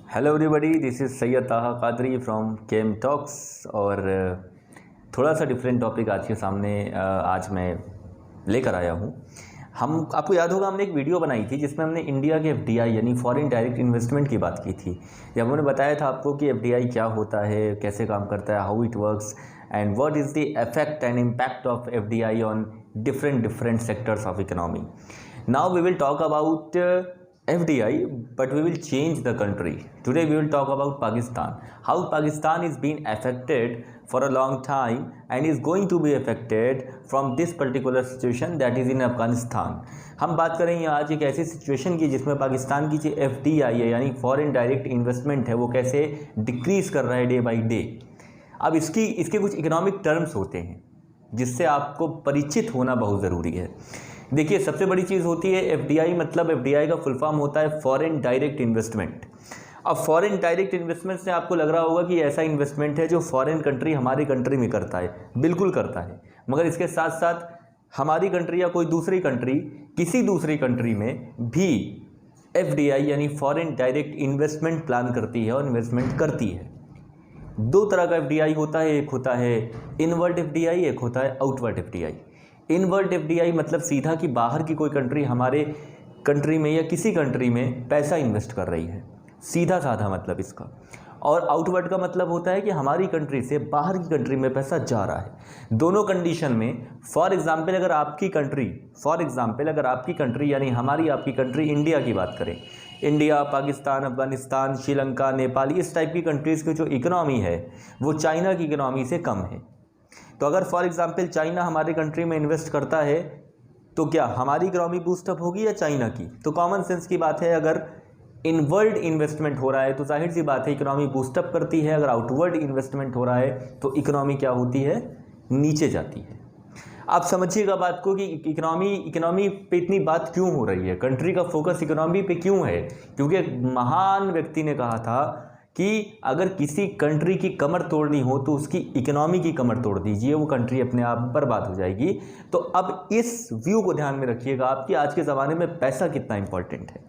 Hello everybody, this is Syed ताहा Qadri from came talks. और थोड़ा सा डिफरेंट टॉपिक आज के सामने आज मैं लेकर आया हूँ। हम आपको याद होगा हमने एक वीडियो बनाई थी जिसमें हमने इंडिया के एफडीआई यानी फॉरेन डायरेक्ट इन्वेस्टमेंट की बात की थी। जब हमने बताया था आपको कि एफडीआई क्या होता है, कैसे काम करता है, how it works and what is the effect and impact of FDI on different sectors of economy. Now we will talk about FDI, but we will change the country. Today we will talk about Pakistan. How Pakistan is being affected for a long time and is going to be affected from this particular situation that is in Afghanistan. हम बात करेंगे आज एक ऐसी situation की जिसमें पाकिस्तान की जो FDI है यानी फॉरेन डायरेक्ट इन्वेस्टमेंट है वो कैसे डिक्रीज़ कर रहा है डे बाई डे। अब इसके कुछ इकोनॉमिक टर्म्स होते हैं जिससे आपको परिचित होना बहुत ज़रूरी है। देखिए, सबसे बड़ी चीज़ होती है एफडीआई, मतलब एफडीआई का फुल फॉर्म होता है फॉरेन डायरेक्ट इन्वेस्टमेंट। अब फॉरेन डायरेक्ट इन्वेस्टमेंट से आपको लग रहा होगा कि ऐसा इन्वेस्टमेंट है जो फॉरेन कंट्री हमारी कंट्री में करता है। बिल्कुल करता है, मगर इसके साथ साथ हमारी कंट्री या कोई दूसरी कंट्री किसी दूसरी कंट्री में भी एफडीआई यानी फॉरेन डायरेक्ट इन्वेस्टमेंट प्लान करती है और इन्वेस्टमेंट करती है। दो तरह का एफडीआई होता है, एक होता है इनवर्ड एफडीआई, एक होता है आउटवर्ड एफडीआई। इनवर्ड एफडीआई मतलब सीधा कि बाहर की कोई कंट्री हमारे कंट्री में या किसी कंट्री में पैसा इन्वेस्ट कर रही है, सीधा साधा मतलब इसका। और आउटवर्ड का मतलब होता है कि हमारी कंट्री से बाहर की कंट्री में पैसा जा रहा है। दोनों कंडीशन में फॉर एग्जांपल अगर आपकी कंट्री यानी हमारी आपकी कंट्री इंडिया की बात करें, इंडिया, पाकिस्तान, अफगानिस्तान, श्रीलंका, नेपाल, इस टाइप की कंट्रीज़ की जो इकोनॉमी है वो चाइना की इकोनॉमी से कम है। तो अगर फॉर एग्जांपल चाइना हमारे कंट्री में इन्वेस्ट करता है तो क्या हमारी इकोनॉमी बूस्टअप होगी या चाइना की? तो कॉमन सेंस की बात है, अगर इनवर्ड इन्वेस्टमेंट हो रहा है तो जाहिर सी बात है इकोनॉमी बूस्टअप करती है। अगर आउटवर्ड इन्वेस्टमेंट हो रहा है तो इकोनॉमी क्या होती है? नीचे जाती है। आप समझिएगा बात को कि इकोनॉमी पे इतनी बात क्यों हो रही है, कंट्री का फोकस इकोनॉमी पे क्यों है? क्योंकि एक महान व्यक्ति ने कहा था कि अगर किसी कंट्री की कमर तोड़नी हो तो उसकी इकोनॉमी की कमर तोड़ दीजिए, वो कंट्री अपने आप बर्बाद हो जाएगी। तो अब इस व्यू को ध्यान में रखिएगा आप कि आज के ज़माने में पैसा कितना इंपॉर्टेंट है।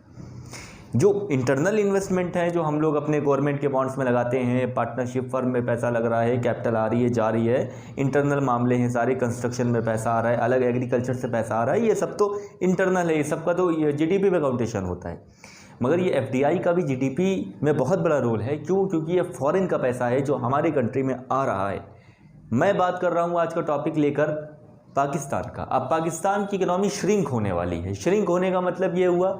जो इंटरनल इन्वेस्टमेंट है, जो हम लोग अपने गवर्नमेंट के बॉन्ड्स में लगाते हैं, पार्टनरशिप फर्म में पैसा लग रहा है, कैपिटल आ रही है, जा रही है, इंटरनल मामले हैं सारे, कंस्ट्रक्शन में पैसा आ रहा है, अलग एग्रीकल्चर से पैसा आ रहा है, ये सब तो इंटरनल है, ये सबका तो जीडीपी में काउंटेशन होता है। मगर ये एफडीआई का भी जीडीपी में बहुत बड़ा रोल है। क्यों? क्योंकि ये फॉरेन का पैसा है जो हमारे कंट्री में आ रहा है। मैं बात कर रहा हूँ आज का टॉपिक लेकर पाकिस्तान का। अब पाकिस्तान की इकोनॉमी श्रिंक होने वाली है। श्रिंक होने का मतलब ये हुआ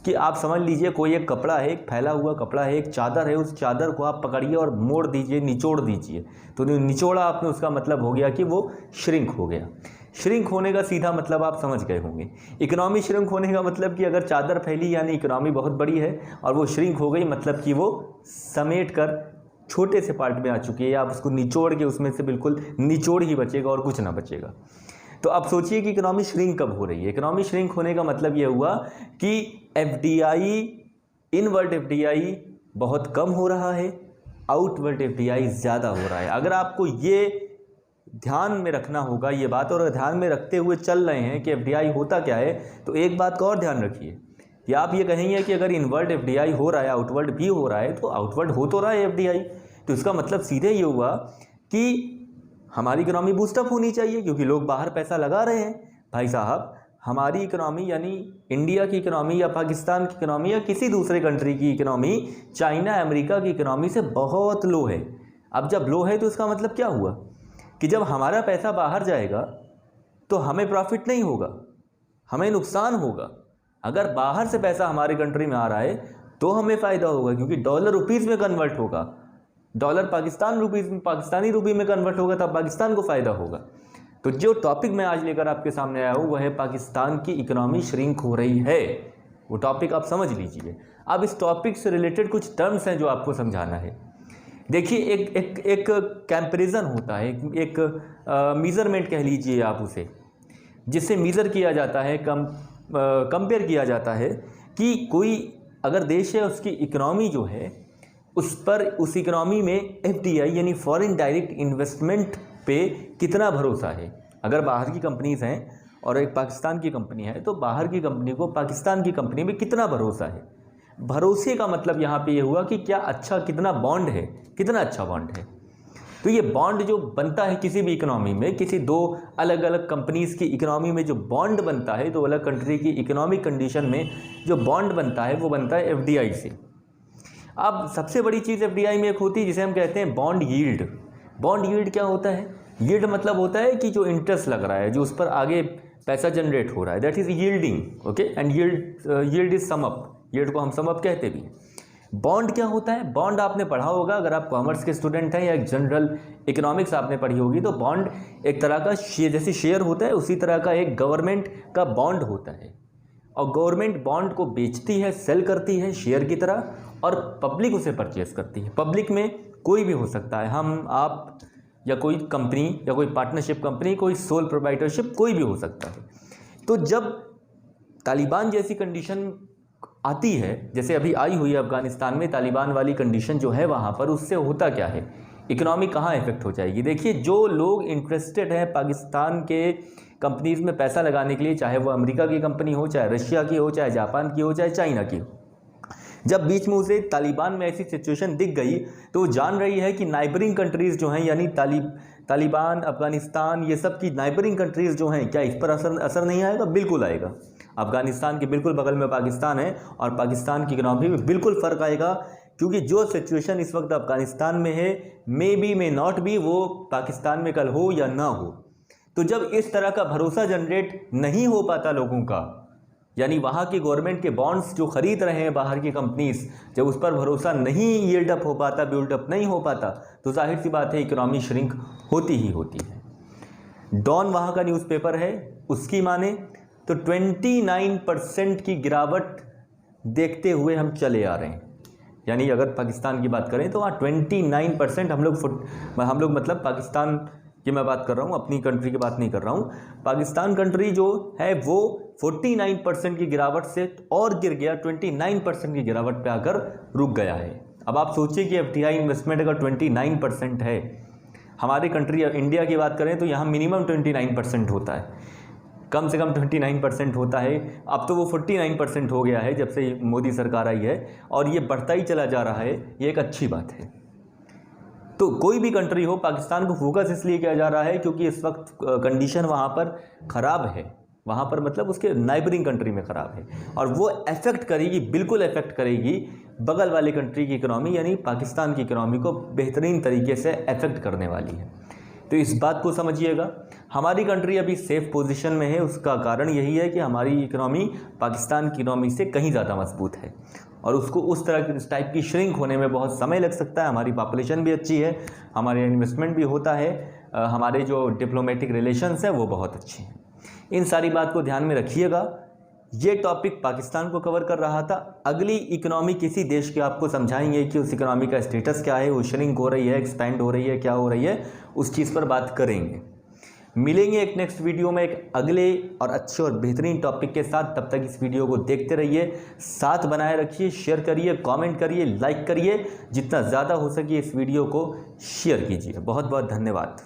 कि आप समझ लीजिए कोई एक कपड़ा है, एक फैला हुआ कपड़ा है, एक चादर है, उस चादर को आप पकड़िए और मोड़ दीजिए, निचोड़ दीजिए। तो निचोड़ा आपने, उसका मतलब हो गया कि वो श्रिंक हो गया। श्रिंक होने का सीधा मतलब आप समझ गए होंगे। इकोनॉमी श्रिंक होने का मतलब कि अगर चादर फैली यानी इकोनॉमी बहुत बड़ी है और वो श्रिंक हो गई मतलब कि वो समेट कर छोटे से पार्ट में आ चुकी है। आप उसको निचोड़ के उसमें से बिल्कुल निचोड़ ही बचेगा और कुछ ना बचेगा। तो अब सोचिए कि इकोनॉमी श्रिंक कब हो रही है। इकोनॉमी श्रिंक होने का मतलब ये हुआ कि एफडीआई, इनवर्ड एफडीआई बहुत कम हो रहा है, आउटवर्ड एफडीआई ज़्यादा हो रहा है। अगर आपको ये ध्यान में रखना होगा ये बात, और ध्यान में रखते हुए चल रहे हैं कि एफडीआई होता क्या है, तो एक बात का और ध्यान रखिए कि आप ये कहेंगे कि अगर इनवर्ड एफडीआई हो रहा है, आउटवर्ड भी हो रहा है, तो आउटवर्ड हो तो रहा है एफडीआई, तो इसका मतलब सीधे ये हुआ कि हमारी इकोनॉमी बूस्टअप होनी चाहिए क्योंकि लोग बाहर पैसा लगा रहे हैं। भाई साहब, हमारी इकोनॉमी यानी इंडिया की इकोनॉमी या पाकिस्तान की इकोनॉमी या किसी दूसरे कंट्री की इकोनॉमी चाइना, अमेरिका की इकोनॉमी से बहुत लो है। अब जब लो है तो इसका मतलब क्या हुआ कि जब हमारा पैसा बाहर जाएगा तो हमें प्रॉफिट नहीं होगा, हमें नुकसान होगा। अगर बाहर से पैसा हमारे कंट्री में आ रहा है तो हमें फ़ायदा होगा क्योंकि डॉलर रुपीज़ में कन्वर्ट होगा, डॉलर पाकिस्तानी रुपये में कन्वर्ट होगा, तब पाकिस्तान को फ़ायदा होगा। तो जो टॉपिक मैं आज लेकर आपके सामने आया हूँ वह है पाकिस्तान की इकोनॉमी श्रिंक हो रही है। वो टॉपिक आप समझ लीजिए। अब इस टॉपिक से रिलेटेड कुछ टर्म्स हैं जो आपको समझाना है। देखिए, एक कंपैरिजन होता है, एक मीज़रमेंट कह लीजिए आप उसे, जिससे मीज़र किया जाता है, कंपेयर किया जाता है कि कोई अगर देश है उसकी इकोनॉमी जो है उस इकोनॉमी में एफडीआई यानी फॉरेन डायरेक्ट इन्वेस्टमेंट पे कितना भरोसा है। अगर बाहर की कंपनीज़ हैं और एक पाकिस्तान की कंपनी है तो बाहर की कंपनी को पाकिस्तान की कंपनी में कितना भरोसा है। भरोसे का मतलब यहाँ पे ये हुआ कि क्या अच्छा, कितना बॉन्ड है, कितना अच्छा बॉन्ड है। तो ये बॉन्ड जो बनता है किसी भी इकोनॉमी में, किसी दो अलग अलग कंपनीज़ की इकोनॉमी में जो बॉन्ड बनता है, दो अलग कंट्री की इकोनॉमिक कंडीशन में जो बॉन्ड बनता है वो बनता है FDI से। अब सबसे बड़ी चीज़ FDI में एक होती है जिसे हम कहते हैं बॉन्ड यील्ड। बॉन्ड यील्ड क्या होता है? यील्ड मतलब होता है कि जो इंटरेस्ट लग रहा है, जो उस पर आगे पैसा जनरेट हो रहा है, that is yielding. Okay, and yield is sum up, yield को हम सम अप कहते भी हैं। बॉन्ड क्या होता है? बॉन्ड आपने पढ़ा होगा, अगर आप कॉमर्स के स्टूडेंट हैं या जनरल इकोनॉमिक्स आपने पढ़ी होगी, तो बॉन्ड एक तरह का जैसे शेयर होता है उसी तरह का एक गवर्नमेंट का बॉन्ड होता है। और गवर्नमेंट बॉन्ड को बेचती है, सेल करती है शेयर की तरह, और पब्लिक उसे परचेस करती है। पब्लिक में कोई भी हो सकता है, हम, आप, या कोई कंपनी या कोई पार्टनरशिप कंपनी, कोई सोल प्रोप्राइटरशिप, कोई भी हो सकता है। तो जब तालिबान जैसी कंडीशन आती है, जैसे अभी आई हुई है अफगानिस्तान में, तालिबान वाली कंडीशन जो है वहाँ पर, उससे होता क्या है, इकोनॉमी कहाँ इफेक्ट हो जाएगी? देखिए, जो लोग इंटरेस्टेड हैं पाकिस्तान के कंपनीज़ में पैसा लगाने के लिए, चाहे वो अमेरिका की कंपनी हो, चाहे रशिया की हो, चाहे जापान की हो, चाहे चाइना की हो, जब बीच में उसे तालिबान में ऐसी सिचुएशन दिख गई तो वो जान रही है कि नाइबरिंग कंट्रीज़ जो हैं, यानी तालिबान, अफगानिस्तान, ये सब की नाइबरिंग कंट्रीज़ जो हैं, क्या इस पर असर नहीं आएगा? बिल्कुल आएगा। अफगानिस्तान के बिल्कुल बगल में पाकिस्तान है और पाकिस्तान की इकनॉमी में बिल्कुल फ़र्क आएगा, क्योंकि जो सिचुएशन इस वक्त अफगानिस्तान में है, may be may not be, वो पाकिस्तान में कल हो या ना हो। तो जब इस तरह का भरोसा जनरेट नहीं हो पाता लोगों का, यानी वहाँ की गवर्नमेंट के बॉन्ड्स जो खरीद रहे हैं बाहर की कंपनीज, जब उस पर भरोसा नहीं यील्ड अप हो पाता, बिल्ड अप नहीं हो पाता, तो जाहिर सी बात है इकोनॉमी श्रिंक होती ही होती है। डॉन वहाँ का न्यूज़पेपर है, उसकी माने तो 29% की गिरावट देखते हुए हम चले आ रहे हैं। यानी अगर पाकिस्तान की बात करें तो वहाँ 29% हम लोग मतलब पाकिस्तान की मैं बात कर रहा हूँ, अपनी कंट्री की बात नहीं कर रहा हूँ। पाकिस्तान कंट्री जो है वो 49% की गिरावट से और गिर गया, 29% की गिरावट पे आकर रुक गया है। अब आप सोचिए कि FDI इन्वेस्टमेंट अगर 29% है, हमारी कंट्री इंडिया की बात करें तो यहाँ मिनिमम 29% होता है, कम से कम 29% होता है। अब तो वो 49% हो गया है जब से मोदी सरकार आई है, और ये बढ़ता ही चला जा रहा है, ये एक अच्छी बात है। तो कोई भी कंट्री हो, पाकिस्तान को फोकस इसलिए किया जा रहा है क्योंकि इस वक्त कंडीशन वहाँ पर ख़राब है, वहाँ पर मतलब उसके नाइबरिंग कंट्री में ख़राब है, और वो अफेक्ट करेगी, बिल्कुल अफेक्ट करेगी बगल वाले कंट्री की इकनॉमी, यानी पाकिस्तान की इकनॉमी को बेहतरीन तरीके से अफेक्ट करने वाली है। तो इस बात को समझिएगा। हमारी कंट्री अभी सेफ पोजीशन में है, उसका कारण यही है कि हमारी इकनॉमी पाकिस्तान की इकनॉमी से कहीं ज़्यादा मजबूत है, और उसको उस तरह की, इस टाइप की श्रिंक होने में बहुत समय लग सकता है। हमारी पॉपुलेशन भी अच्छी है, हमारे इन्वेस्टमेंट भी होता है, हमारे जो डिप्लोमेटिक रिलेशंस हैं वो बहुत अच्छे हैं। इन सारी बात को ध्यान में रखिएगा। ये टॉपिक पाकिस्तान को कवर कर रहा था। अगली इकनॉमी किसी देश के आपको समझाएंगे कि उस इकनॉमी का स्टेटस क्या है, वो श्रिंक हो रही है, एक्सपैंड हो रही है, क्या हो रही है, उस चीज़ पर बात करेंगे। मिलेंगे एक नेक्स्ट वीडियो में एक अगले और अच्छे और बेहतरीन टॉपिक के साथ। तब तक इस वीडियो को देखते रहिए, साथ बनाए रखिए, शेयर करिए, कमेंट करिए, लाइक करिए, जितना ज़्यादा हो सके इस वीडियो को शेयर कीजिए। बहुत बहुत धन्यवाद।